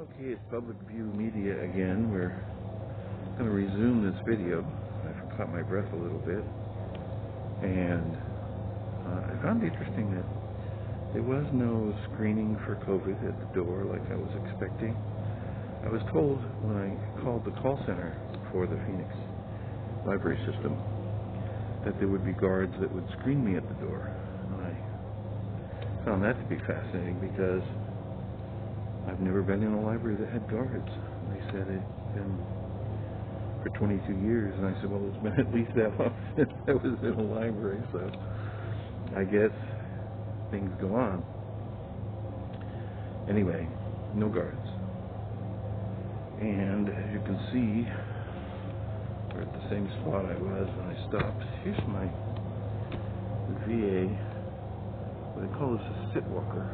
Okay, it's Public View Media again. We're going to resume this video. I caught my breath a little bit. And I found it interesting that there was no screening for COVID at the door like I was expecting. I was told when I called the call center for the Phoenix library system that there would be guards that would screen me at the door. And I found that to be fascinating because I've never been in a library that had guards. And they said it'd been for 22 years. And I said, well, it's been at least that long since I was in a library. So I guess things go on. Anyway, no guards. And as you can see, we're at the same spot I was when I stopped. Here's the VA, what they call this a sit walker.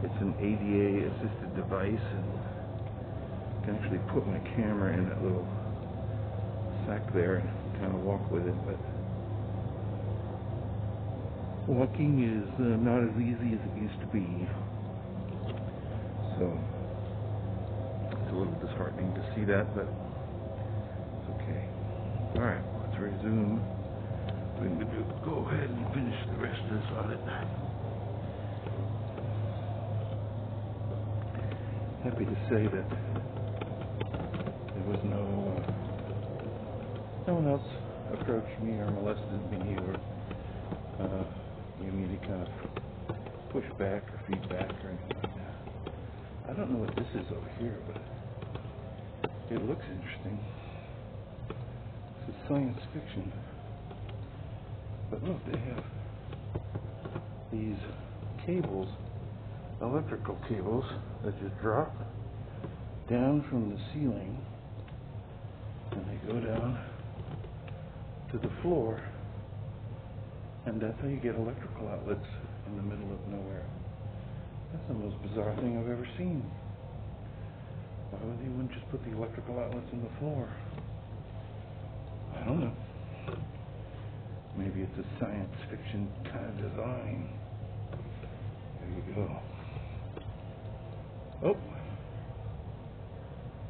It's an ADA assisted device, and I can actually put my camera in that little sack there and kind of walk with it, but walking is not as easy as it used to be. So it's a little disheartening to see that, but it's okay. Alright, let's resume. We're going to go ahead and finish the rest of this audit. Happy to say that there was no one else approached me or molested me or gave me any kind of pushback or feedback or anything like that. I don't know what this is over here, but it looks interesting. This is science fiction. But look, they have these cables, electrical cables, that just drop down from the ceiling and they go down to the floor, and that's how you get electrical outlets in the middle of nowhere. That's the most bizarre thing I've ever seen. Why would they wouldn't just put the electrical outlets in the floor? I don't know. Maybe it's a science fiction kind of design. There you go. Oh,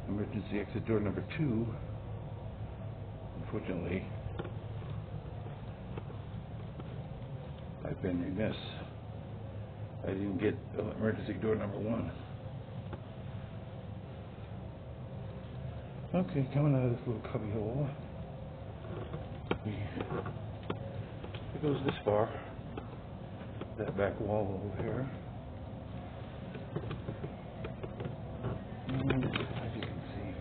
emergency exit door number 2. Unfortunately, I've been remiss. I didn't get emergency door number 1. Okay, coming out of this little cubby hole. It goes this far. That back wall over here. And as you can see,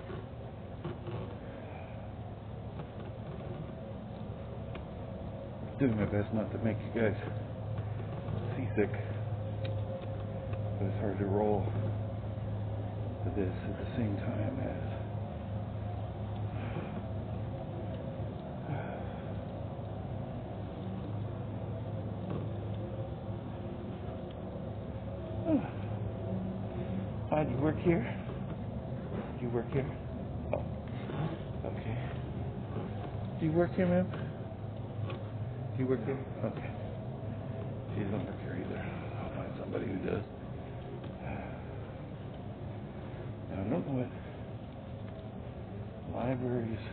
I'm doing my best not to make you guys seasick, but it's hard to roll to this at the same time as Hi, do you work here? Do you work here? Oh, okay. Do you work here, ma'am? Do you work here? Okay. She doesn't work here either. I'll find somebody who does. Now, I don't know what libraries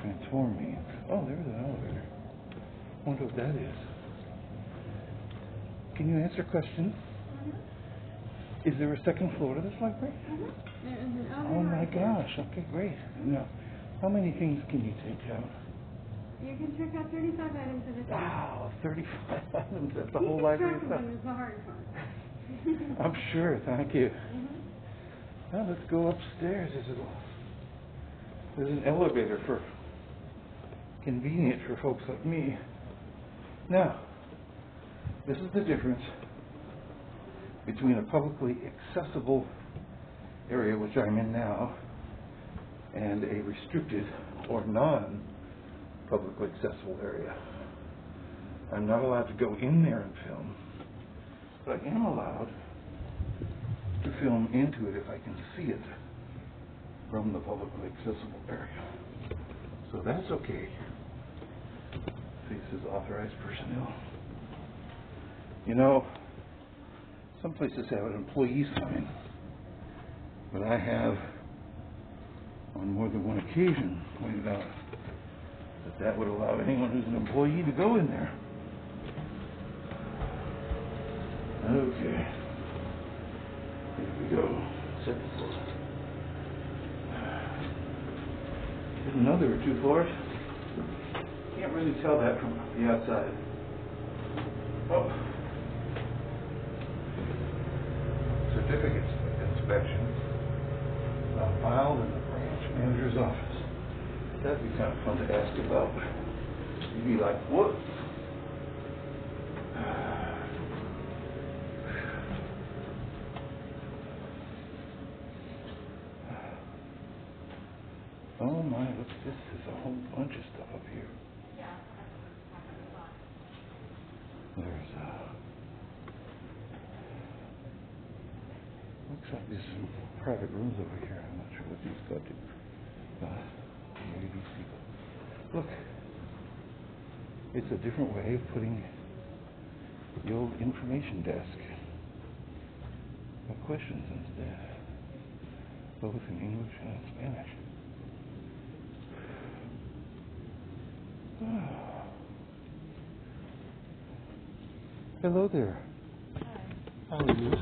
transform means. Oh, there's an elevator. I wonder what that is. Can you answer questions? Is there a second floor to this library? There is an elevator. Oh my gosh, okay, great. Now, how many things can you take out? You can check out 35 items at a time. Wow, 35 items. That's the whole library itself. Is the hard part. I'm sure, thank you. Now let's go upstairs. There's an elevator for convenient for folks like me. Now, this is the difference between a publicly accessible area, which I'm in now, and a restricted or non-publicly accessible area. I'm not allowed to go in there and film, but I am allowed to film into it if I can see it from the publicly accessible area. So that's okay. This is authorized personnel. You know, some places have an employee sign But I have, on more than one occasion, pointed out that that would allow anyone who's an employee to go in there. Okay. Here we go. Second floor. Didn't know there were 2 floors. Can't really tell that from the outside. Oh. Certificates of inspection filed in the branch manager's office. That'd be kind of fun to ask about. You'd be like, what? Oh my, look, this is a whole bunch of stuff up here. There's looks like there's some private rooms over here. I'm not sure what these go to. Maybe these people. Look, it's a different way of putting the old information desk. Got questions instead, both in English and in Spanish. Hello there. Hi. How are you?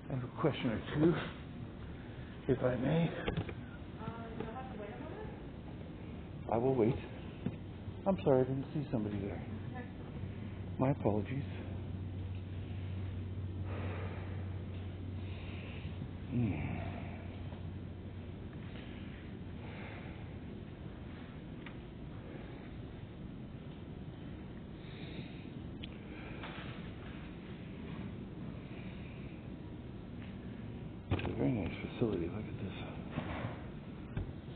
I have a question or two, if I may. I will wait. I'm sorry, I didn't see somebody there. My apologies. It's a very nice facility. Look at this.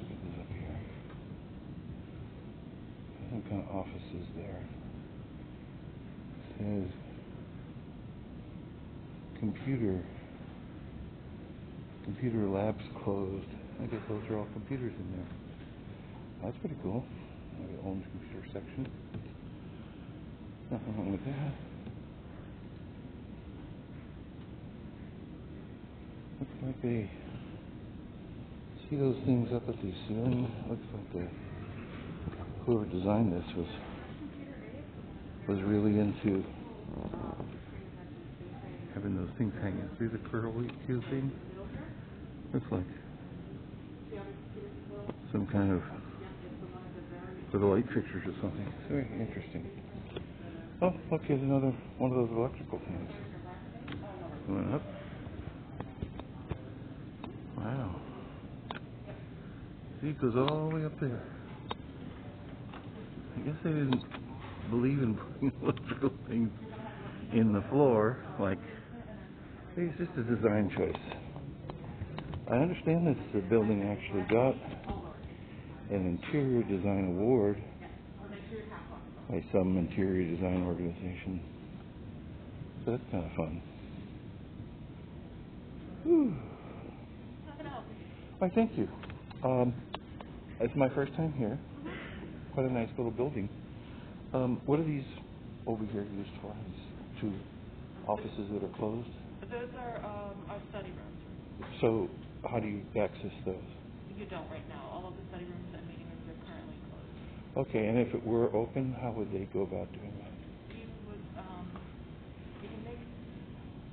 Look at this up here. Some kind of offices there. It says computer labs closed. I guess those are all computers in there. That's pretty cool. Maybe owns computer section. Nothing wrong with that. Looks like they see those things up at the ceiling. Looks like whoever designed this was really into having those things hanging through the curly Q thing. Looks like some kind of for the light fixtures or something. It's very interesting. Oh, look, here's another one of those electrical things. Going up. Wow. See, it goes all the way up there. I guess they didn't believe in putting electrical things in the floor. Like, it's just a design choice. I understand this building actually got an interior design award by some interior design organization. So that's kind of fun. Whew. Why, thank you. It's my first time here. Quite a nice little building. What are these over here used for? These 2 offices that are closed? Those are our study rooms. So how do you access those? You don't right now. All of the study rooms and meeting rooms are currently closed. Okay, and if it were open, how would they go about doing that?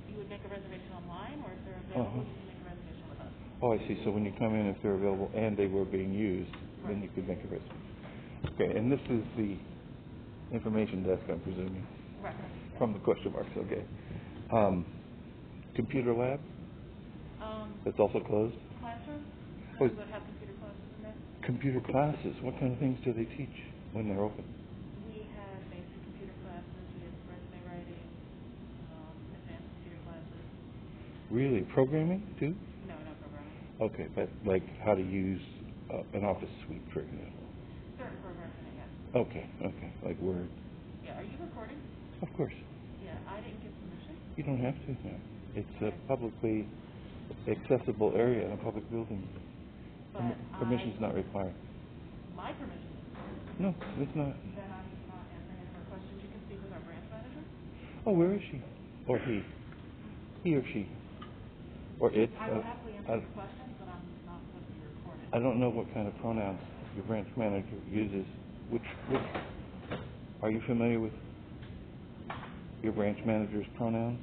You would make a reservation online, or if they're available, you can make a reservation with us. Oh, I see. So when you come in, if they're available and they were being used, then you could make a reservation. Okay, and this is the information desk, I'm presuming. Right. From the question marks, okay. Computer lab? That's also closed? Classroom? Oh, Would have computer classes in there? computer classes. What kind of things do they teach when they're open? We have basic computer classes. We have resume writing, advanced computer classes. Really? Programming, too? No, not programming. Okay, but like how to use an office suite, for example. Certain programs in it, yes. Okay, like Word. Yeah, are you recording? Of course. Yeah, I didn't give permission. You don't have to, no. It's a publicly accessible area in a public building. But Permission's not required. My permission is. No, it's not. Then I'm not answering any more questions. You can speak with our branch manager. Oh, where is she? Or he? He or she? or it. I will happily answer your questions, but I'm not going to be recorded. I don't know what kind of pronouns your branch manager uses. Which are you familiar with your branch manager's pronouns?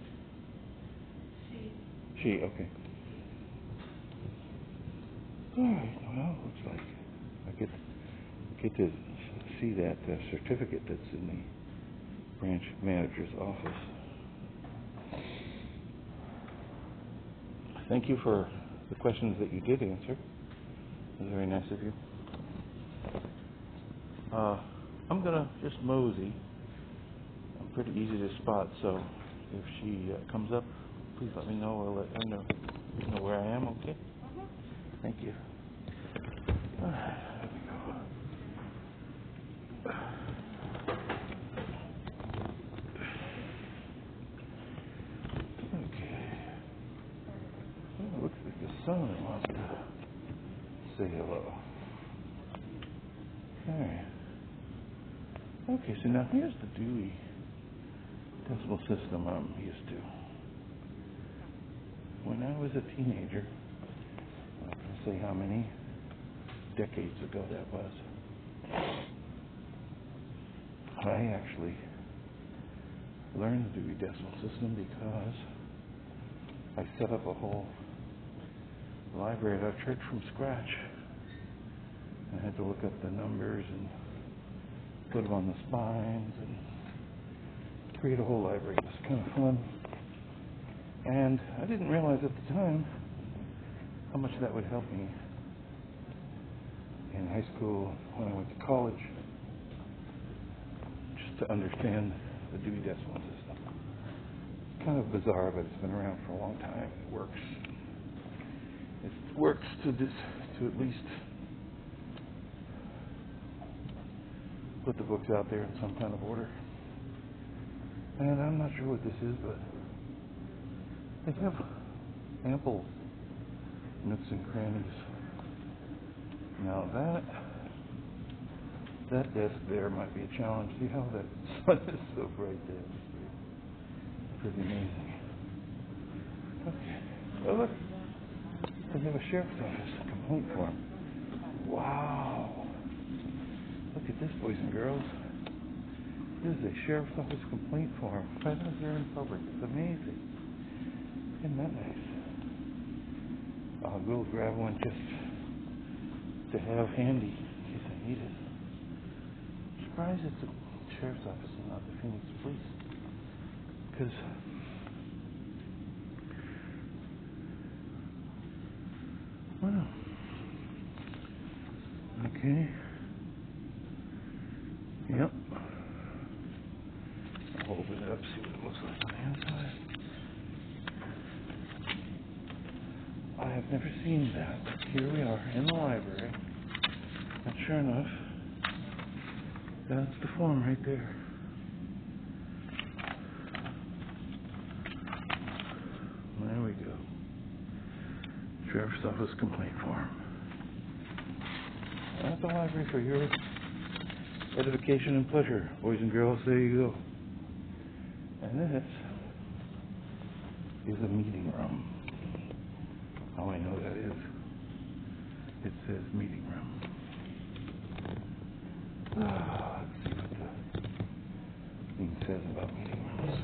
She, okay. All right, well, looks like I get to see that certificate that's in the branch manager's office. Thank you for the questions that you did answer. It was very nice of you. I'm going to just mosey. I'm pretty easy to spot, so if she comes up, please let me know. I'll let her know where I am, okay? Thank you. All right, there we go. Okay. Well, it looks like the sun wants to say hello. All right. Okay, so now here's the Dewey Decimal System I'm used to. When I was a teenager, I'm not going to say how many decades ago that was, I actually learned the Dewey Decimal System because I set up a whole library at our church from scratch. I had to look up the numbers and put them on the spines and create a whole library. It was kind of fun. And I didn't realize at the time how much that would help me in high school, when I went to college, just to understand the Dewey Decimal System. It's kind of bizarre, but it's been around for a long time. It works. It works to at least put the books out there in some kind of order. And I'm not sure what this is, but they have ample nooks and crannies. Now that desk there might be a challenge. See how that sun is so bright there? It's pretty amazing. Okay. Oh look, they have a sheriff's office complaint form. Wow. Look at this, boys and girls. This is a sheriff's office complaint form. Right out here in public. It's amazing. Isn't that nice? I'll go grab one just to have handy in case I need it. I'm surprised it's a sheriff's office and not the Phoenix Police. Because wow. Okay. Yep. I'll open it up, see what it looks like on the inside. I have never seen that. Here we are in the library. And sure enough, that's the form right there. There we go. Sheriff's Office complaint form. At the library for your edification and pleasure, boys and girls. There you go. And this is a meeting room. How I know that is, it says meeting room. Let's see what the thing says about meeting rooms.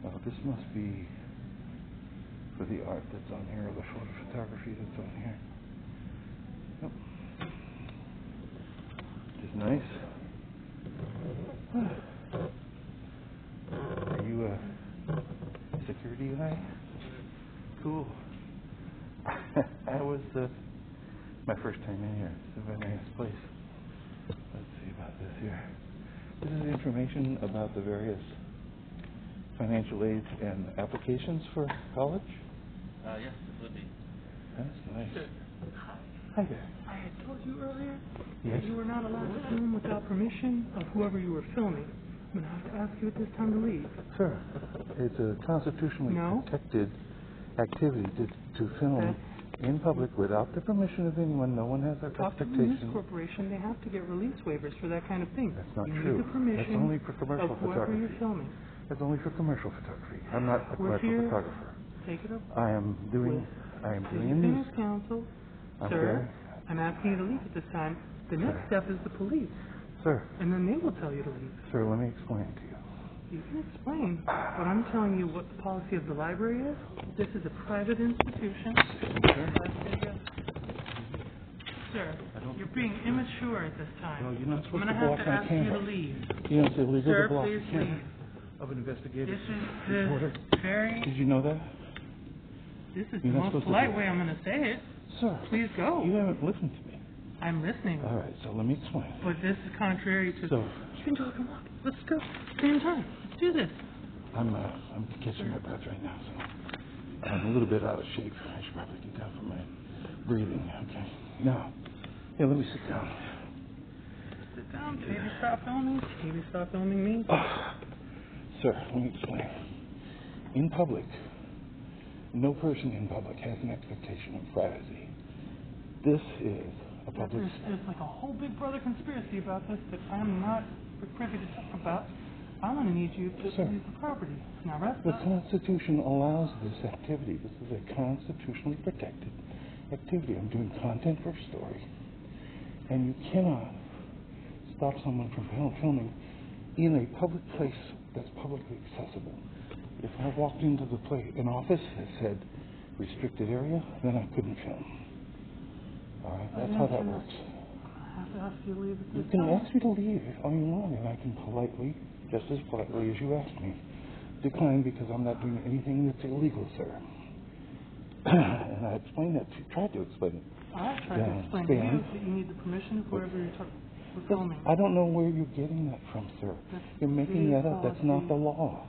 Oh, this must be for the art that's on here, or the photography that's on here. Yep. Which is nice. Are you a security guy? Cool. I was my first time in here. It's a very nice place. Let's see about this here. This is information about the various financial aids and applications for college? Yes, it would be. That's nice. Hi there. I had told you earlier Yes. that you were not allowed to film without permission of whoever you were filming. I'm going to have to ask you at this time to leave. Sir, it's a constitutionally No. protected activity to film in public without the permission of anyone. No one has that Talk to the expectation. news corporation. They have to get release waivers for that kind of thing. That's not you true. need the permission That's only for commercial of whoever photography. you're filming. It's only for commercial photography. I'm not a We're commercial here. photographer. Take it up. I am doing a news. Counsel. I'm Sir, very- I'm asking you to leave at this time. The next Sir. step is the police, Sir, and then they will tell you to leave. sir, let me explain to you. You can explain, but I'm telling you what the policy of the library is. This is a private institution. Sir, you're being immature at this time. No, you're not supposed I'm to going to block have to my ask you camera. to leave. You know, it's illegal Sir, to block please the camera leave. of an investigative This is reporter. the very... Did you know that? This is You're the not most supposed to polite do way I'm going to say it. Sir, Please go. you haven't listened to me. I'm listening. All right, so let me explain. But this is contrary to... So, You can talk and walk. Let's go. Same time. Let's do this. I'm catching my breath right now, so I'm a little bit out of shape. I should probably can tell from my breathing. Okay. Now, let me sit down. Sit down. Maybe stop filming. Maybe stop filming me. Sir, let me explain. In public, no person in public has an expectation of privacy. This is a public... There's like a whole Big Brother conspiracy about this that I'm not privy to talk about. I'm going to need you to leave the property. Now, rest The up. Constitution allows this activity. This is a constitutionally protected activity. I'm doing content for a story. And you cannot stop someone from filming in a public place that's publicly accessible. If I walked into an office that said restricted area, then I couldn't film. All right, that's how that works. I have to ask you to leave at You this can time. ask me to leave all you want, and I can politely, just as politely as you asked me, decline because I'm not doing anything that's illegal, sir. And I explained that to you, tried to explain it. I tried to explain to you that you need the permission of whoever you're filming. I don't know where you're getting that from, sir. You're making that up. That's not the law.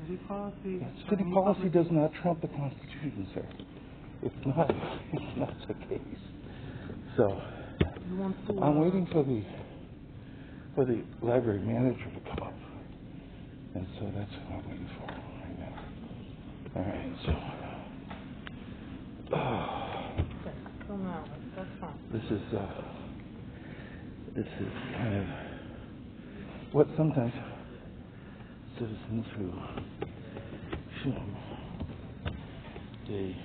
City policy. City policy does not trump the Constitution, sir. It's not the case. So, I'm waiting for the library manager to come up. And so that's what I'm waiting for right now. All right, so... That's fine. This is kind of what sometimes citizens who film, they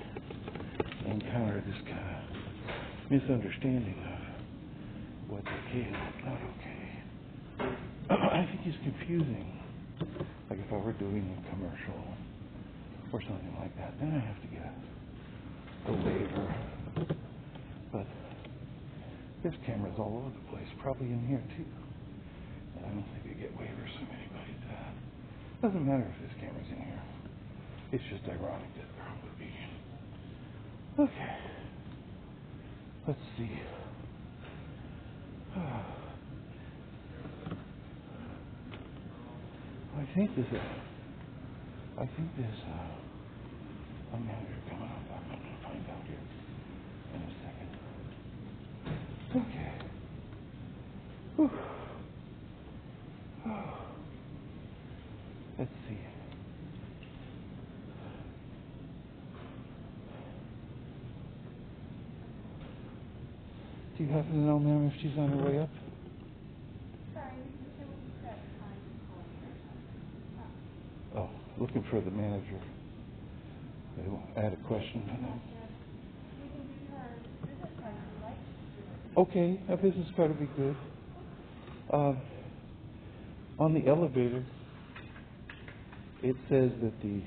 encounter this kind of misunderstanding of what's okay and what's not okay. I think it's confusing. Like if I were doing a commercial or something like that, then I have to get a waiver. But there's cameras all over the place, probably in here too. And I don't think they get waivers from anybody. Doesn't matter if there's cameras in here. It's just ironic that there would be. Okay. Let's see. I think there's a manager coming up. I'm going to find out here in a second. Okay. Whew. Let's see. Do you happen to know, ma'am, if she's on her way up? Oh, looking for the manager. I had a question. Okay, a business card would be good. On the elevator, it says that the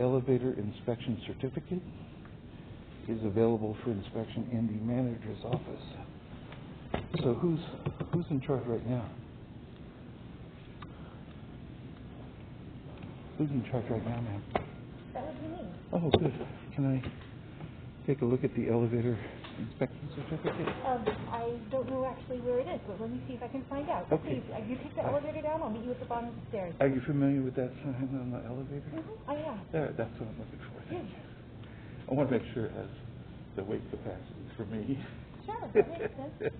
elevator inspection certificate is available for inspection in the manager's office. So who's in charge right now? Who's in charge right now, ma'am? That would be me. Oh, good. Can I take a look at the elevator inspection certificate? I don't know actually where it is, but let me see if I can find out. Okay. Please, you take the elevator down. I'll meet you at the bottom of the stairs. Are you familiar with that sign on the elevator? I am. There, that's what I'm looking for. Thank you. I want to make sure it has the weight capacity for me. Sure, that makes sense.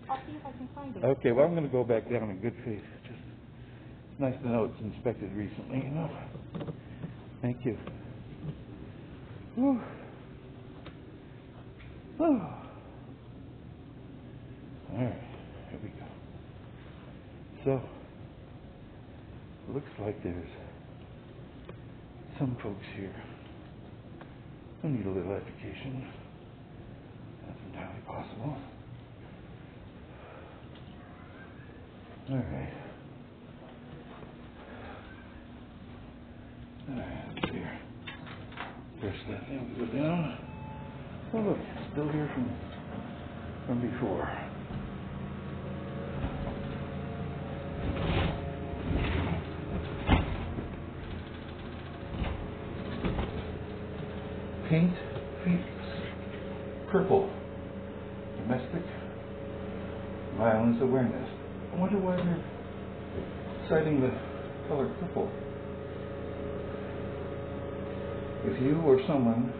I'll see if I can find it. Okay, well, I'm going to go back down in good faith. Just nice to know it's inspected recently, you know. Thank you. Whew. Oh. All right, here we go. So, looks like there's some folks here who need a little education. That's entirely possible. All right. Let's see here. Press that thing, go down. Oh look, still here from before. Paint feet purple. Domestic violence awareness. I wonder why they're citing the color purple. If you or someone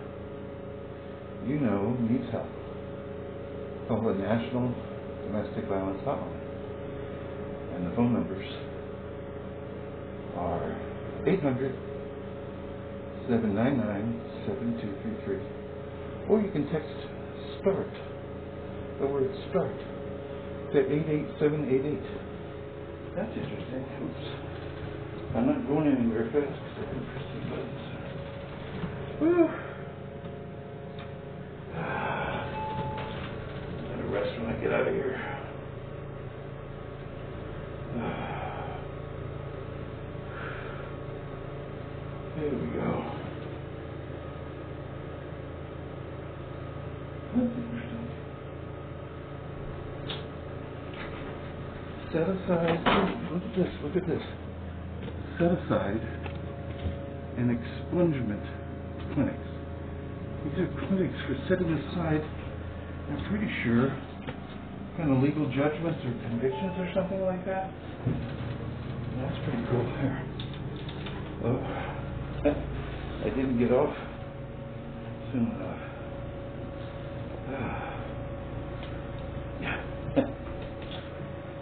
you know needs help, call the National Domestic Violence Hotline. And the phone numbers are 800-799-7233. Or you can text START, the word START, to 88788. That's interesting. Oops. I'm not going anywhere fast because I can press these buttons. Whew. I'm going to rest when I get out of here. There we go. That's interesting. Set aside, look at this. Set aside an expungement clinics. These are clinics for setting aside, I'm pretty sure, kind of legal judgments or convictions or something like that. That's pretty cool there. Oh, I didn't get off soon enough.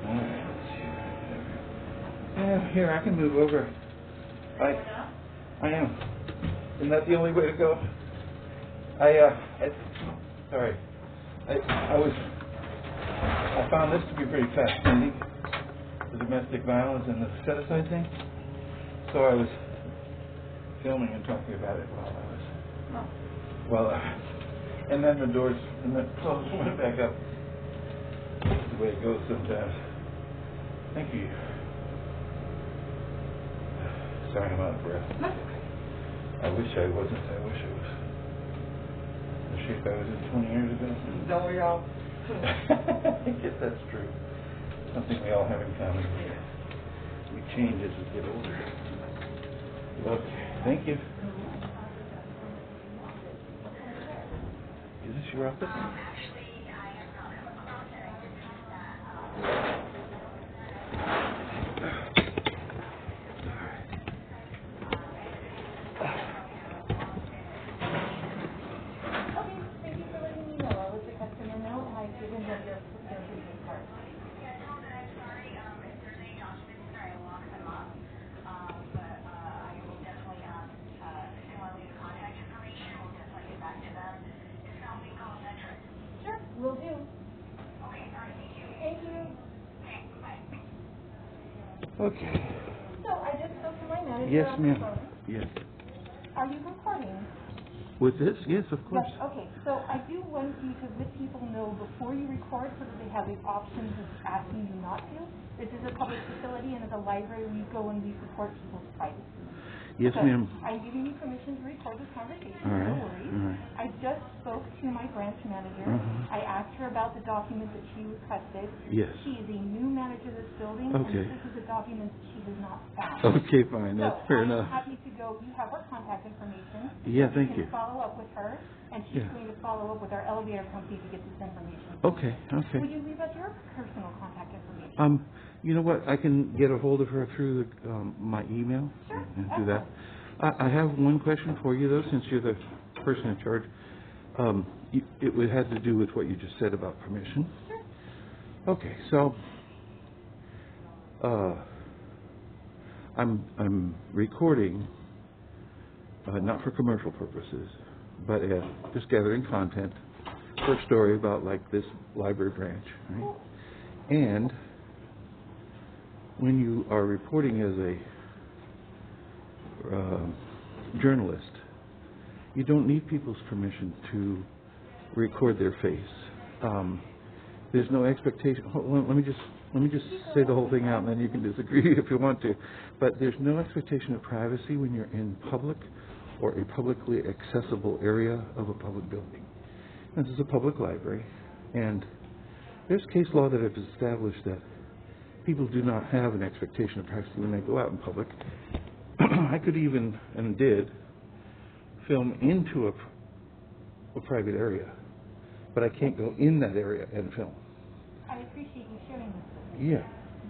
Alright, let's see. Yeah, here, I can move over. I am. Isn't that the only way to go? Sorry. I found this to be pretty fascinating, the domestic violence and the set-aside thing. So I was filming and talking about it and then the doors and the clothes went back up. That's the way it goes sometimes. Thank you. Sorry, I'm out of breath. I wish I wasn't. I wish I was the shape I was in 20 years ago. Don't we all? I guess that's true. Something we all have in common. We change as we get older. Okay, thank you. Is this your office? Will do. Okay, all right, thank you. Thank you. Okay. So I just spoke to my manager. Yes, on the ma'am. phone. Yes. Are you recording? With this? Yes, of course. Yes, okay. So I do want you to let people know before you record so that they have the options of asking you not to. This is a public facility, and as a library, we go and we support people's privacy. Yes, So ma'am. I'm giving you permission to record this conversation, All right. no worries. All right. I just spoke to my branch manager. I asked her about the document that she requested. Yes. She is a new manager of this building, Okay. and this is a document that she has not found. Okay, fine. That's fair enough. I'm happy to go. You have her contact information. Yeah, thank you. You can follow up with her, and she's going to follow up with our elevator company to get this information. Okay, okay. Would you leave us your personal contact information? You know what? I can get a hold of her through my email and do that. I have one question for you, though, since you're the person in charge. It had to do with what you just said about permission. Sure. Okay, so I'm recording, not for commercial purposes, but just gathering content for a story about like this library branch, right? And when you are reporting as a journalist, you don't need people's permission to record their face. There's no expectation. Let me just say the whole thing out, and then you can disagree if you want to. But there's no expectation of privacy when you're in public or a publicly accessible area of a public building. This is a public library, and there's case law that has established that people do not have an expectation of privacy when they go out in public. I could even, and did, film into a private area, but I can't go in that area and film. I appreciate you sharing this with me. Yeah.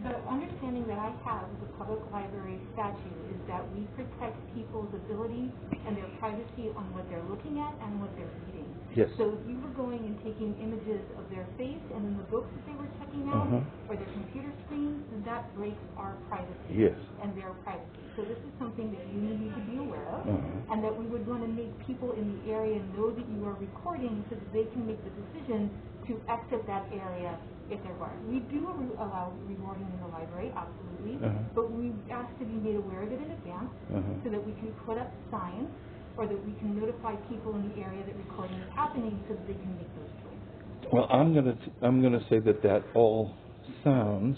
The understanding that I have of the public library statute is that we protect people's ability and their privacy on what they're looking at and what they're reading. Yes. So if you were going and taking images of their face and then the books that they were checking out or their computer screens, then that breaks our privacy Yes. and their privacy. So this is something that you need to be aware of and that we would want to make people in the area know that you are recording so that they can make the decision to exit that area if they're barred. We do allow recording in the library, absolutely, but we ask to be made aware of it in advance so that we can put up signs or that we can notify people in the area that recording is happening so that they can make those choices. Well, I'm gonna say that all sounds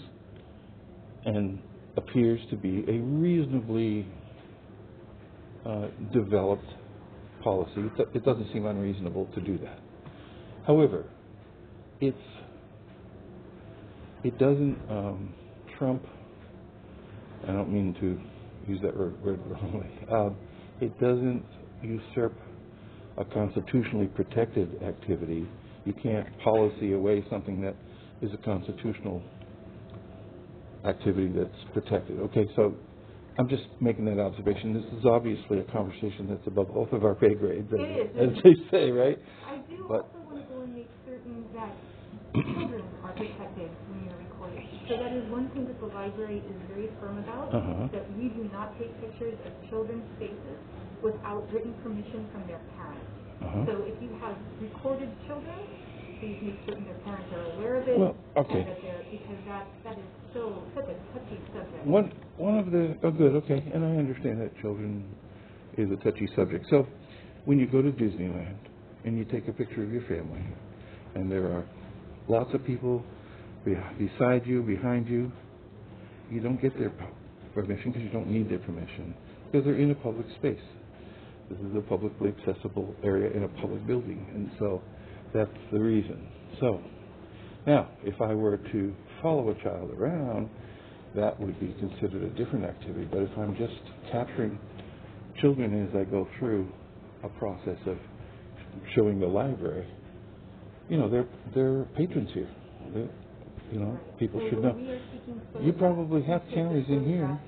and appears to be a reasonably developed policy. It doesn't seem unreasonable to do that. However, it doesn't trump, I don't mean to use that word wrongly, it doesn't usurp a constitutionally protected activity. You can't policy away something that is a constitutional activity that's protected. Okay, so I'm just making that observation. This is obviously a conversation that's above both of our pay grades, as they say, right? I do also want to go and make certain that children are protected when you're recording. So that is one thing that the library is very firm about, that we do not take pictures of children's faces without written permission from their parents. So if you have recorded children, please make certain their parents are aware of it. Well, okay. And that because that is such a touchy subject. One of the good, okay, and I understand that children is a touchy subject. So when you go to Disneyland and you take a picture of your family, and there are lots of people beside you, behind you, you don't get their permission because you don't need their permission because they're in a public space. This is a publicly accessible area in a public building, and so that's the reason. So now, if I were to follow a child around, that would be considered a different activity. But if I'm just capturing children as I go through a process of showing the library, they're patrons here. People should know. You probably have cameras in here.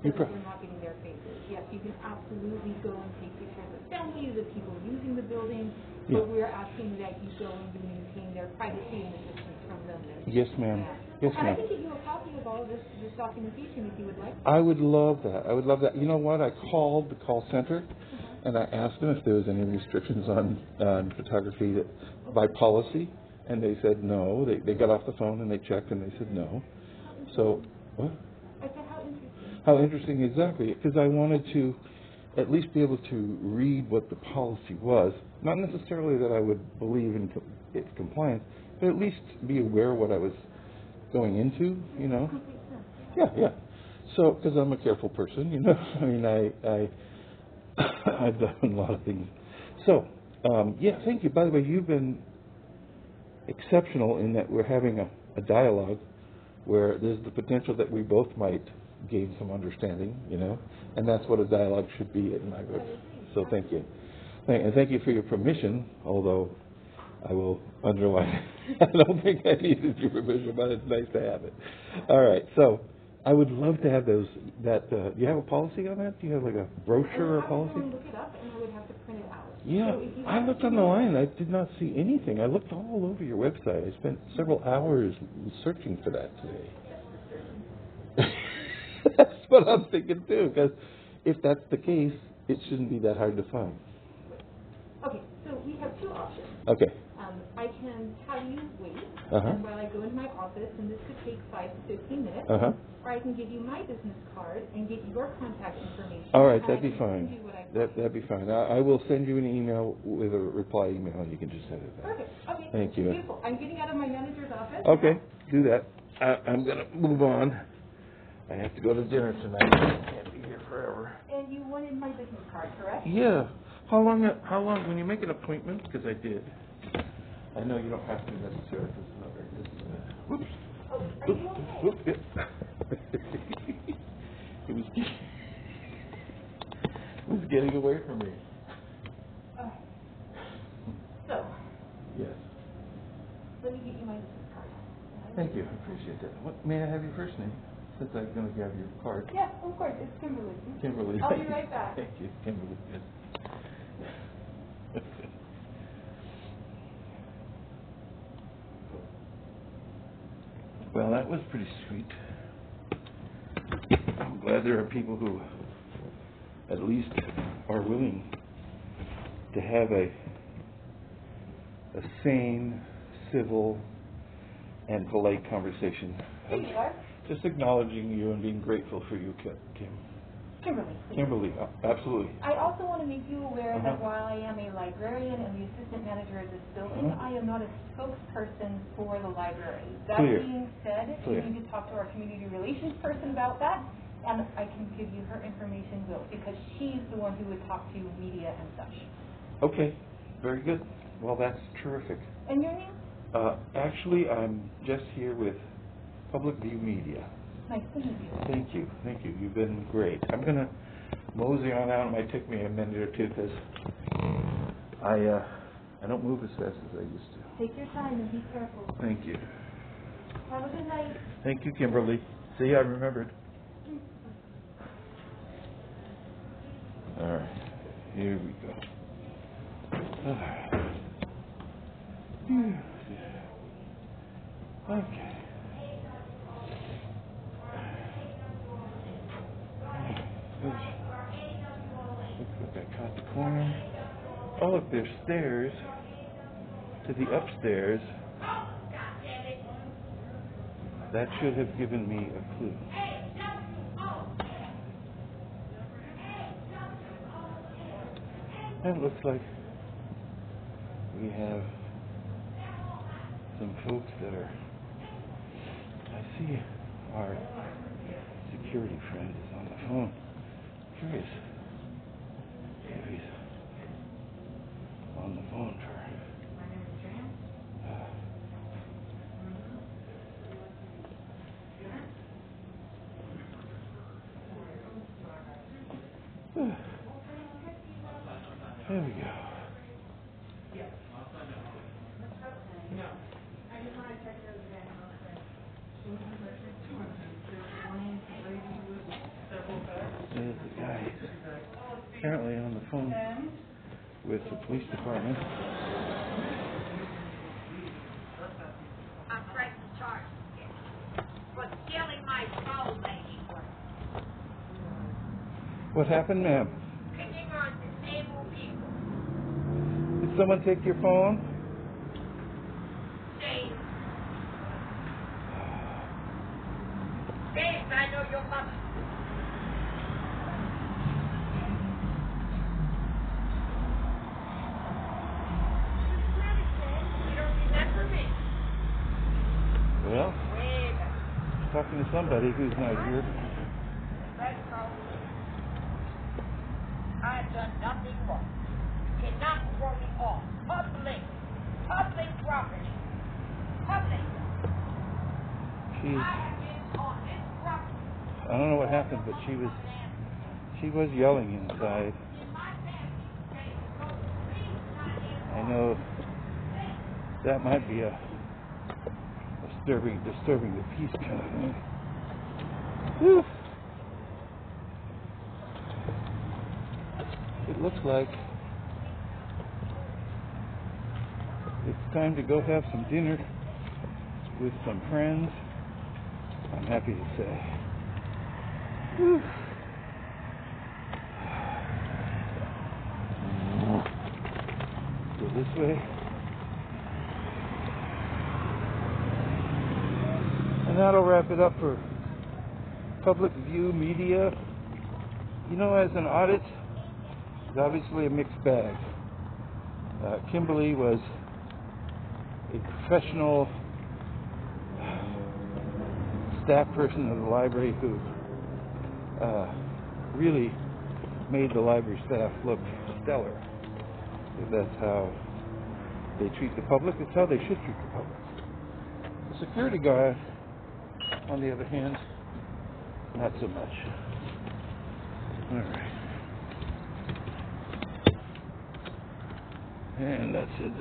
We're not getting their faces. Yes, you can absolutely go and take pictures of families, of people using the building, but we're asking that you go and you maintain their privacy and the distance from them. Yes, ma'am. Yes, and I ma'am. can get you a copy of all of this documentation if you would like. I would love that. You know what? I called the call center and I asked them if there was any restrictions on photography by policy, and they said no. They got off the phone and they checked and they said no. So, what? I said, how interesting. How interesting, exactly, because I wanted to at least be able to read what the policy was. Not necessarily that I would believe in its compliance, but at least be aware of what I was going into, Yeah. So, because I'm a careful person, I mean, I've done a lot of things. So, thank you. By the way, you've been exceptional in that we're having a dialogue where there's the potential that we both might gain some understanding, and that's what a dialogue should be in my book. So thank you. And thank you for your permission, although I will underline I don't think I needed your permission, but it's nice to have it. All right, so I would love to have those. Do you have a policy on that? Do you have like a brochure or policy? I would look it up and I would have to print it out. Yeah, So I looked on the line. I did not see anything. I looked all over your website. I spent several hours searching for that today. That's what I'm thinking too, because if that's the case, it shouldn't be that hard to find. Okay, so we have two options. Okay. I can have you wait, and while I go into my office, and this could take 5 to 15 minutes, or I can give you my business card and get your contact information. All right, and that'd I be can fine. send you what I That'd be fine. I will send you an email with a reply email, and you can just send it back. Perfect. Okay. Thank you. Beautiful. I'm getting out of my manager's office. Okay, do that. I'm going to move on. I have to go to dinner tonight. I can't be here forever. And you wanted my business card, correct? Yeah. How long, when you make an appointment, because I did, I know you don't have to necessarily, because it's not very good. Whoops. Oh, are Whoops. you okay? Whoops. Yeah. It was getting away from me. So, Yes. let me get you my business card. Thank you. I appreciate that. What, may I have your first name? Since I'm going to grab your card. Yeah, of course. It's Kimberly. Kimberly. I'll be right back. Thank you, Kimberly. Yes. Well, that was pretty sweet. I'm glad there are people who at least are willing to have a sane, civil, and polite conversation. Here you are. Just acknowledging you and being grateful for you, Kim. Kimberly. Kimberly, absolutely. I also want to make you aware that Uh-huh. while I am a librarian and the assistant manager of this building, Uh-huh. I am not a spokesperson for the library. That Clear. being said, Clear. you need to talk to our community relations person about that, and I can give you her information, Will, because she's the one who would talk to media and such. Okay, very good. Well, that's terrific. And your name? Actually, I'm just here with Public View Media. Nice to meet you. Thank you, thank you. You've been great. I'm going to mosey on out. It might take me a minute or two because I don't move as fast as I used to. Take your time and be careful. Thank you. Have a good night. Thank you, Kimberly. See, I remembered. All right, here we go. All right. Okay. Looks like I caught the corner. Oh, look, there's stairs to the upstairs. That should have given me a clue. And it looks like we have some folks that are... I see our security friend is on the phone. Curious if he's on the phone for... My name is Jan. There we go. There's the guy apparently on the phone with the police department. I'm pressing charges for stealing my phone, lady. What happened, ma'am? Picking on disabled people. Did someone take your phone? James. James, I know your mother. You don't remember me? Well, Way back. talking to somebody who's not here. That's how I've done nothing wrong. You cannot throw me off. Public property. Public. She, I have been on this property. I don't know what happened, but she was yelling inside. In my family, James, so please not I know that might be a disturbing the peace kind of thing. Whew. It looks like it's time to go have some dinner with some friends, I'm happy to say. Whew. Go this way. And that'll wrap it up for public view media, you know, as an audit, it's obviously a mixed bag. Kimberly was a professional staff person of the library who really made the library staff look stellar. That's how they treat the public. That's how they should treat the public. The security guard, on the other hand, not so much. All right. And that's it.